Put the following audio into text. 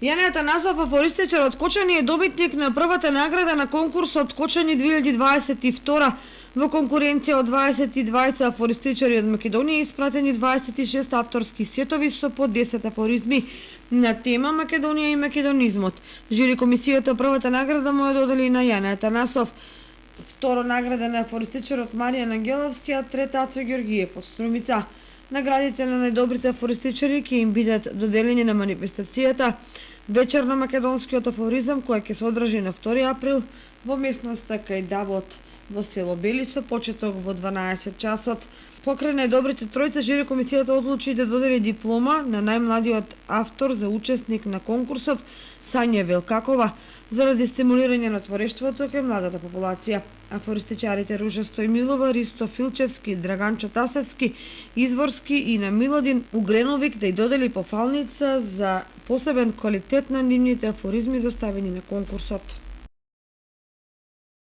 Јане Атанасов, афористичар од Кочани, е добитник на првата награда на конкурсот Кочани 2022. Во конкуренција од 22 афористичари од Македонија испратени 26 авторски сетови со по 10 афоризми на тема Македонија и македонизмот. Жири комисијата првата награда му ја додели на Јане Атанасов. Второ награда на афористичарот Маријан Ангеловски, а трета Ацо Ѓоргиев од Струмица. Наградите на најдобрите афористичари ќе им бидат доделени на манифестацијата Вечер на македонскиот афоризам, која ќе се одржи на 2 април во местноста Кајдабот во село Бели со почеток во 12 часот. Покрај најдобрите тројца, жири комисијата одлучи да додели диплома на најмладиот автор за учесник на конкурсот Сања Велкакова заради стимулирање на творештвото кај младата популација. Афористичарите Ружа Стојмилова, Ристо Филчевски, Драганчо Тасевски, Изворски и на Милодин Угреновик да ја додели пофалница за посебен квалитет на нивните афоризми доставени на конкурсот.